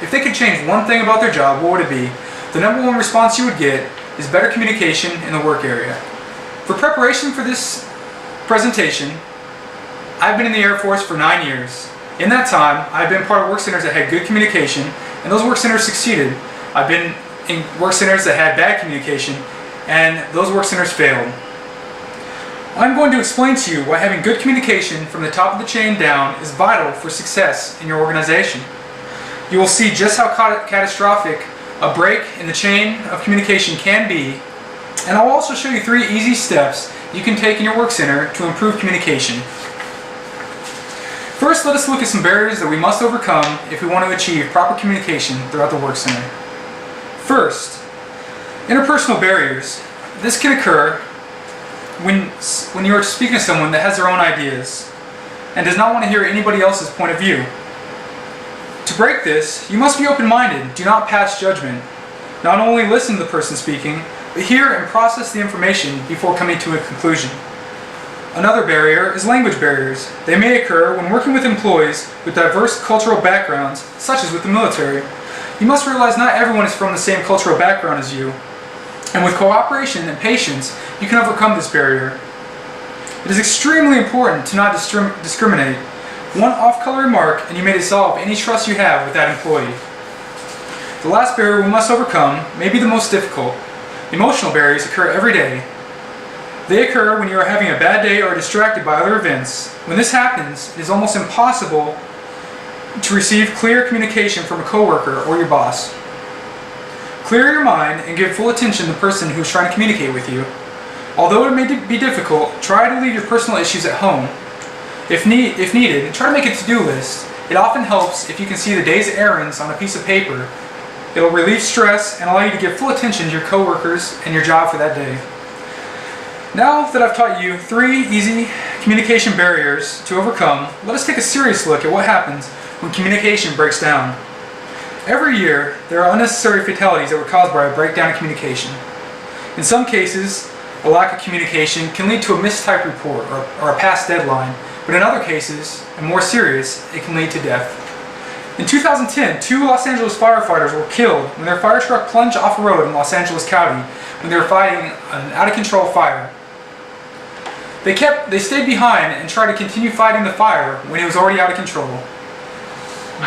if they could change one thing about their job, what would it be? The number one response you would get is better communication in the work area. For preparation for this presentation, I've been in the Air Force for 9 years. In that time, I've been part of work centers that had good communication, and those work centers succeeded. I've been in work centers that had bad communication, and those work centers failed. I'm going to explain to you why having good communication from the top of the chain down is vital for success in your organization. You will see just how catastrophic a break in the chain of communication can be, and I'll also show you 3 easy steps you can take in your work center to improve communication. First, let us look at some barriers that we must overcome if we want to achieve proper communication throughout the work center. First, interpersonal barriers. This can occur when you are speaking to someone that has their own ideas and does not want to hear anybody else's point of view. To break this, you must be open-minded. Do not pass judgment. Not only listen to the person speaking, but hear and process the information before coming to a conclusion. Another barrier is language barriers. They may occur when working with employees with diverse cultural backgrounds, such as with the military. You must realize not everyone is from the same cultural background as you, and with cooperation and patience, you can overcome this barrier. It is extremely important to not discriminate. One off-color remark and you may dissolve any trust you have with that employee. The last barrier we must overcome may be the most difficult. Emotional barriers occur every day. They occur when you are having a bad day or distracted by other events. When this happens, it is almost impossible to receive clear communication from a coworker or your boss. Clear your mind and give full attention to the person who is trying to communicate with you. Although it may be difficult, try to leave your personal issues at home. If needed, try to make a to-do list. It often helps if you can see the day's errands on a piece of paper. It will relieve stress and allow you to give full attention to your coworkers and your job for that day. Now that I've taught you 3 easy communication barriers to overcome, let us take a serious look at what happens when communication breaks down. Every year, there are unnecessary fatalities that were caused by a breakdown in communication. In some cases, a lack of communication can lead to a mistyped report or a past deadline, but in other cases, and more serious, it can lead to death. In 2010, 2 Los Angeles firefighters were killed when their fire truck plunged off a road in Los Angeles County when they were fighting an out-of-control fire. They stayed behind and tried to continue fighting the fire when it was already out of control.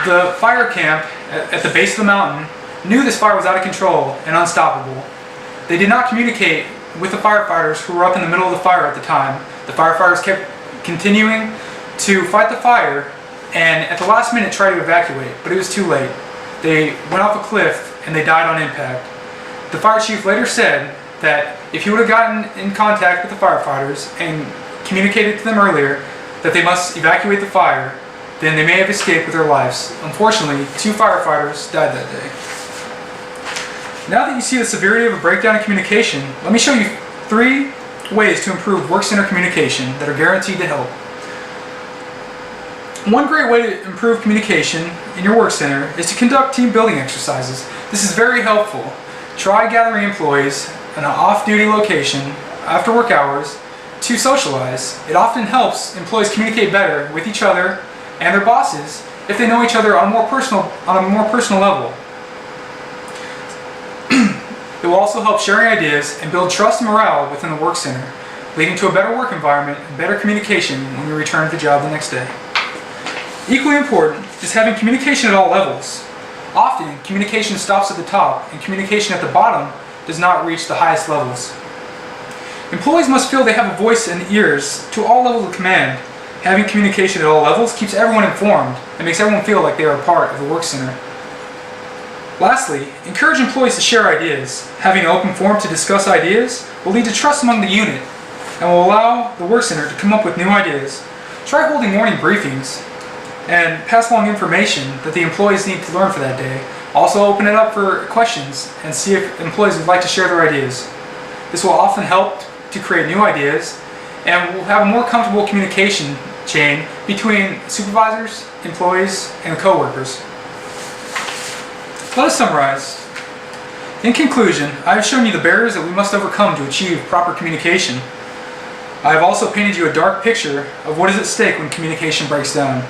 The fire camp at the base of the mountain knew this fire was out of control and unstoppable. They did not communicate with the firefighters who were up in the middle of the fire at the time. The firefighters kept continuing to fight the fire and at the last minute tried to evacuate, but it was too late. They went off a cliff and they died on impact. The fire chief later said that if he would have gotten in contact with the firefighters and communicated to them earlier that they must evacuate the fire, then they may have escaped with their lives. Unfortunately, 2 firefighters died that day. Now that you see the severity of a breakdown in communication, let me show you 3 ways to improve work center communication that are guaranteed to help. One great way to improve communication in your work center is to conduct team building exercises. This is very helpful. Try gathering employees in an off-duty location after work hours to socialize. It often helps employees communicate better with each other and their bosses if they know each other on a more personal level. It will also help sharing ideas and build trust and morale within the work center, leading to a better work environment and better communication when you return to the job the next day. Equally important is having communication at all levels. Often, communication stops at the top and communication at the bottom does not reach the highest levels. Employees must feel they have a voice and ears to all levels of command. Having communication at all levels keeps everyone informed and makes everyone feel like they are a part of the work center. Lastly, encourage employees to share ideas. Having an open forum to discuss ideas will lead to trust among the unit and will allow the work center to come up with new ideas. Try holding morning briefings and pass along information that the employees need to learn for that day. Also open it up for questions and see if employees would like to share their ideas. This will often help to create new ideas and will have a more comfortable communication chain between supervisors, employees, and coworkers. Let us summarize. In conclusion, I have shown you the barriers that we must overcome to achieve proper communication. I have also painted you a dark picture of what is at stake when communication breaks down.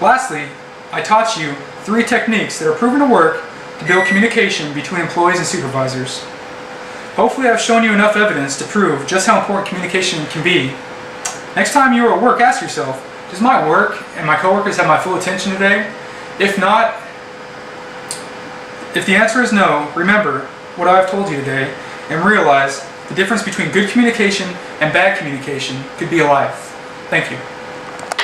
Lastly, I taught you 3 techniques that are proven to work to build communication between employees and supervisors. Hopefully I've shown you enough evidence to prove just how important communication can be. Next time you are at work, ask yourself, does my work and my coworkers have my full attention today? If not, if the answer is no, remember what I've told you today and realize the difference between good communication and bad communication could be a life. Thank you.